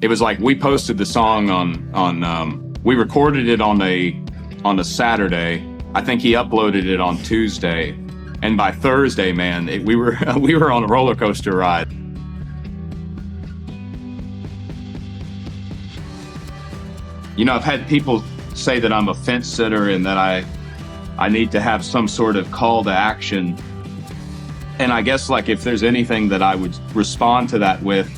it was like we posted the song on we recorded it on a Saturday. I think he uploaded it on Tuesday, and by Thursday, man, we were we were on a roller coaster ride. You know, I've had people say that I'm a fence sitter and that I need to have some sort of call to action. And I guess, like, if there's anything that I would respond to that with,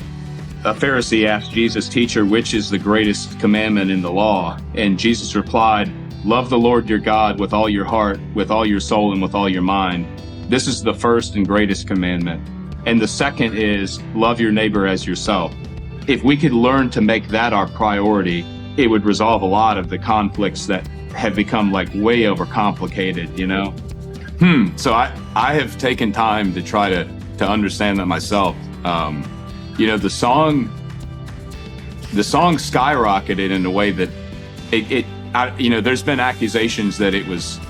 a Pharisee asked Jesus, "Teacher, which is the greatest commandment in the law?" And Jesus replied, "Love the Lord your God with all your heart, with all your soul, and with all your mind. This is the first and greatest commandment. And the second is, love your neighbor as yourself." If we could learn to make that our priority, it would resolve a lot of the conflicts that have become like way overcomplicated, you know? So I have taken time to try to understand that myself. You know, the song skyrocketed in a way that you know, there's been accusations that it was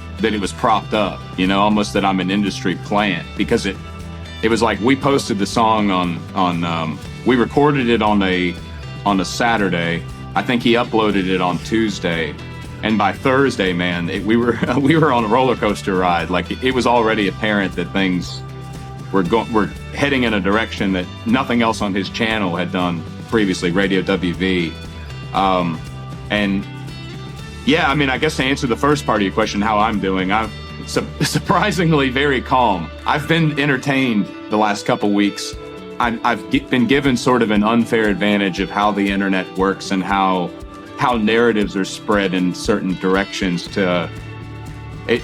propped up, you know, almost that I'm an industry plant, because it was like we posted the song on we recorded it on a Saturday. I think he uploaded it on Tuesday, and by Thursday, man, we were on a roller coaster ride. Like, it was already apparent that things were heading in a direction that nothing else on his channel had done previously, Radio WV. And yeah, I mean, I guess to answer the first part of your question, how I'm doing, I'm surprisingly very calm. I've been entertained the last couple weeks. I've been given sort of an unfair advantage of how the internet works and how narratives are spread in certain directions to,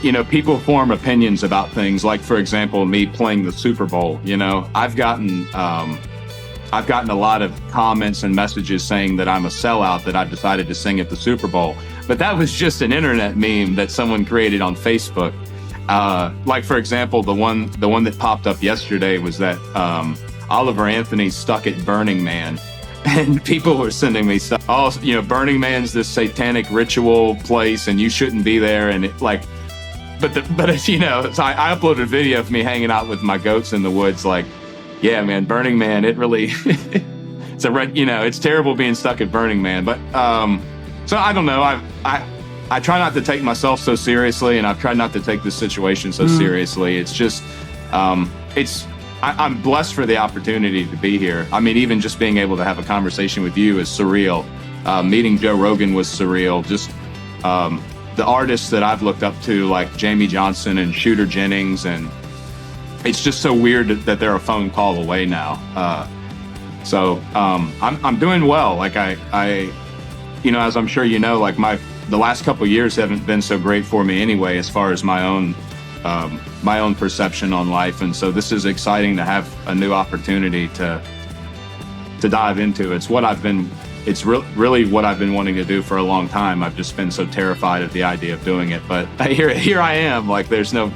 you know, people form opinions about things. Like, for example, me playing the Super Bowl, you know, I've gotten a lot of comments and messages saying that I'm a sellout, that I've decided to sing at the Super Bowl. But that was just an internet meme that someone created on Facebook. Like, for example, the one that popped up yesterday was that Oliver Anthony's stuck at Burning Man, and people were sending me stuff. Oh, you know, Burning Man's this satanic ritual place, and you shouldn't be there. And it, like, but you know, so I uploaded a video of me hanging out with my goats in the woods. Like, yeah, man, Burning Man, it really, you know, it's terrible being stuck at Burning Man. But so I don't know. I try not to take myself so seriously, and I've tried not to take this situation so seriously. It's just, I'm blessed for the opportunity to be here. I mean, even just being able to have a conversation with you is surreal. Meeting Joe Rogan was surreal. Just the artists that I've looked up to, like Jamie Johnson and Shooter Jennings, and it's just so weird that they're a phone call away now. So I'm doing well. Like I, you know, as I'm sure you know, like the last couple of years haven't been so great for me anyway, as far as my own perception on life. And so this is exciting to have a new opportunity to dive into. It's really what I've been wanting to do for a long time. I've just been so terrified of the idea of doing it, but here I am. Like, there's no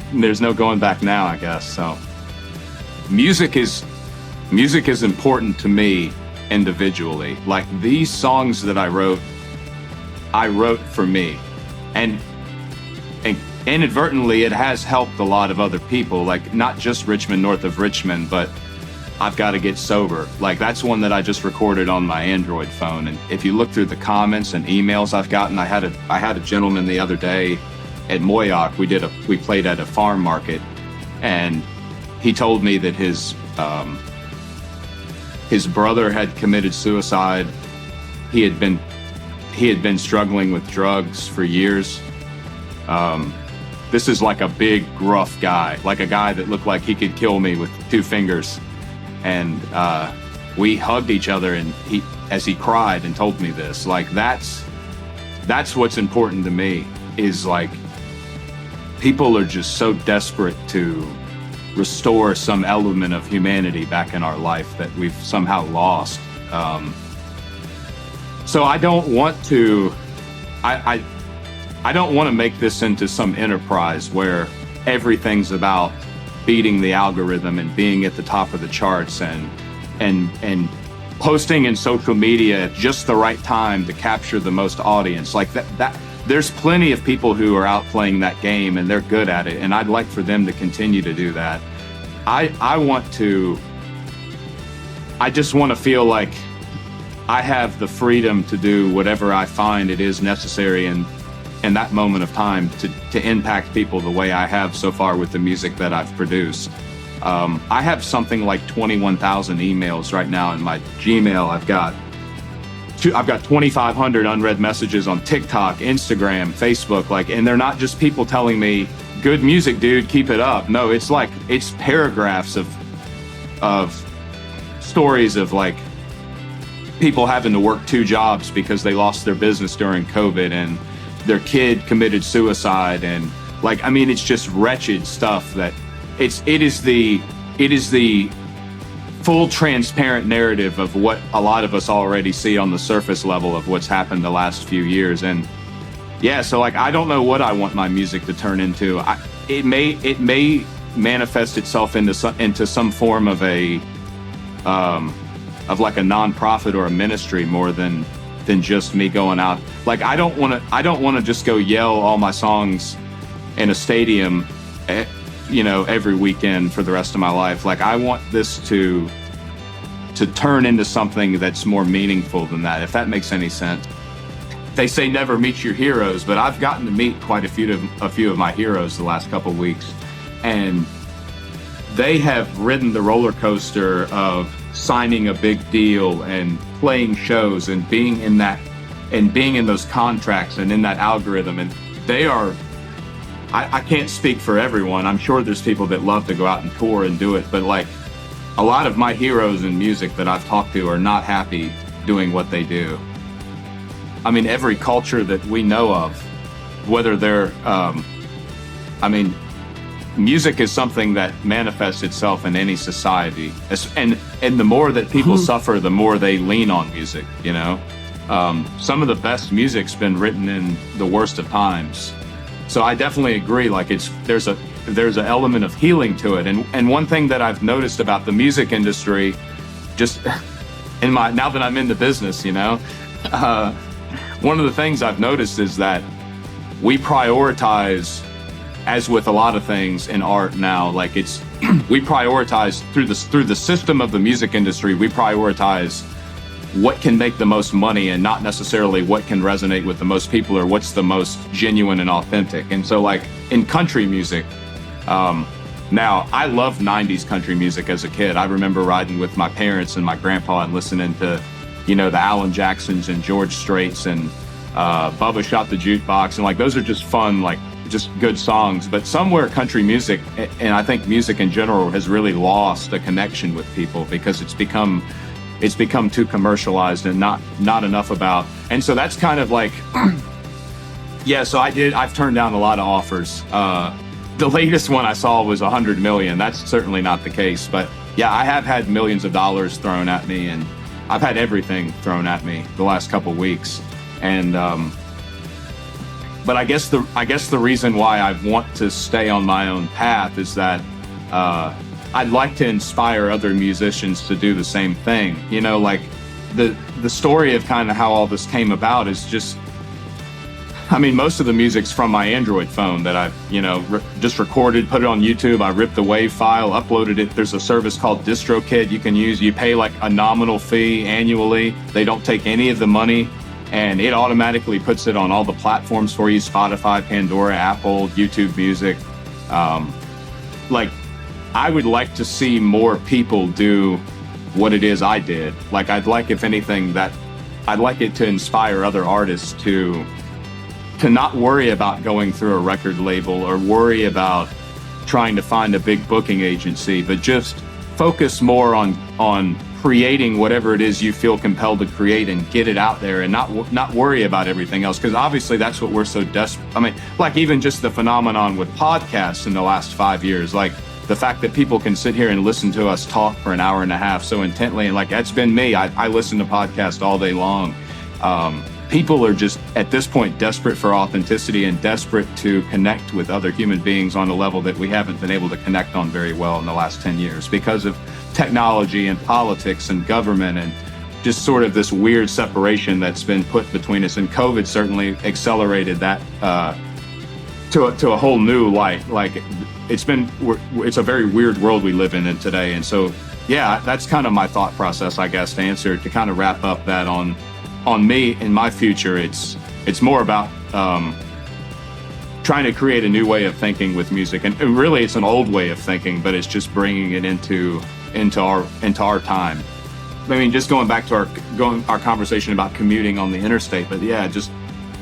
going back now, I guess. So music is important to me individually. Like, these songs that I wrote for me, and inadvertently, it has helped a lot of other people, like not just Richmond, north of Richmond, but I've Got to Get Sober. Like, that's one that I just recorded on my Android phone. And if you look through the comments and emails I've gotten, I had a gentleman the other day at Moyock. We played at a farm market, and he told me that his brother had committed suicide. He had been struggling with drugs for years. This is like a big, gruff guy, like a guy that looked like he could kill me with 2 fingers. And we hugged each other, and as he cried and told me this, like, that's what's important to me, is like, people are just so desperate to restore some element of humanity back in our life that we've somehow lost. So I don't want to, I don't want to make this into some enterprise where everything's about beating the algorithm and being at the top of the charts and posting in social media at just the right time to capture the most audience. Like that there's plenty of people who are out playing that game, and they're good at it, and I'd like for them to continue to do that. I just want to feel like I have the freedom to do whatever I find it is necessary in that moment of time to impact people the way I have so far with the music that I've produced. I have something like 21,000 emails right now in my Gmail. I've got 2,500 unread messages on TikTok, Instagram, Facebook, and they're not just people telling me, "Good music, dude, keep it up." No, it's paragraphs of stories of people having to work 2 jobs because they lost their business during COVID, and their kid committed suicide, and it's just wretched stuff that it is the full transparent narrative of what a lot of us already see on the surface level of what's happened the last few years. And yeah, so I don't know what I want my music to turn into. It may manifest itself into some form of a nonprofit or a ministry more than just me going out. I don't want to just go yell all my songs in a stadium, every weekend for the rest of my life. I want this to turn into something that's more meaningful than that, if that makes any sense. They say never meet your heroes, but I've gotten to meet quite a few of my heroes the last couple of weeks, and they have ridden the roller coaster of signing a big deal and playing shows and being in those contracts and in that algorithm. And they are, I can't speak for everyone. I'm sure there's people that love to go out and tour and do it, but a lot of my heroes in music that I've talked to are not happy doing what they do. Every culture that we know of, whether they're, music is something that manifests itself in any society. And the more that people suffer, the more they lean on music, Some of the best music's been written in the worst of times. So I definitely agree, there's an element of healing to it. And one thing that I've noticed about the music industry, just now that I'm in the business, one of the things I've noticed is that we prioritize, as with a lot of things in art now, we prioritize through the system of the music industry, we prioritize what can make the most money and not necessarily what can resonate with the most people or what's the most genuine and authentic. And so in country music, now I loved 90s country music as a kid. I remember riding with my parents and my grandpa and listening to, the Alan Jacksons and George Straits and Bubba Shot the Jukebox. And those are just fun, just good songs. But somewhere country music, and I think music in general, has really lost a connection with people because it's become too commercialized and not enough about. And so that's kind of yeah, so I've turned down a lot of offers. The latest one I saw was 100 million. That's certainly not the case, but yeah, I have had millions of dollars thrown at me, and I've had everything thrown at me the last couple weeks. And but I guess the reason why I want to stay on my own path is that I'd like to inspire other musicians to do the same thing. The story of kind of how all this came about is just, most of the music's from my Android phone that I've, just recorded, put it on YouTube. I ripped the WAV file, uploaded it. There's a service called DistroKid you can use. You pay a nominal fee annually. They don't take any of the money, and it automatically puts it on all the platforms for you: Spotify, Pandora, Apple, YouTube Music. I would like to see more people do what it is I did. I'd like, if anything, I'd like it to inspire other artists to not worry about going through a record label or worry about trying to find a big booking agency, but just focus more on creating whatever it is you feel compelled to create and get it out there, and not worry about everything else. Because obviously that's what we're so desperate. Even just the phenomenon with podcasts in the last 5 years, the fact that people can sit here and listen to us talk for an hour and a half so intently, and that's been me. I listen to podcasts all day long. People are just, at this point, desperate for authenticity and desperate to connect with other human beings on a level that we haven't been able to connect on very well in the last 10 years because of technology and politics and government and just sort of this weird separation that's been put between us. And COVID certainly accelerated that to a whole new light. It's a very weird world we live in today. And so yeah, that's kind of my thought process, I guess, to kind of wrap up that on me in my future. It's more about trying to create a new way of thinking with music, and really it's an old way of thinking, but it's just bringing it into our time. I mean, just going back to our conversation about commuting on the interstate, but yeah, just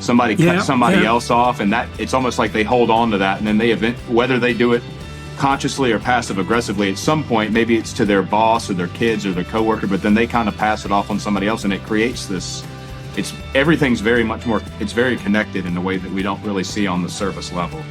somebody cut somebody else off, and that it's almost like they hold on to that, and then whether they do it consciously or passive aggressively, at some point, maybe it's to their boss or their kids or their coworker, but then they kind of pass it off on somebody else, and it creates this. Everything's very much more. It's very connected in a way that we don't really see on the surface level.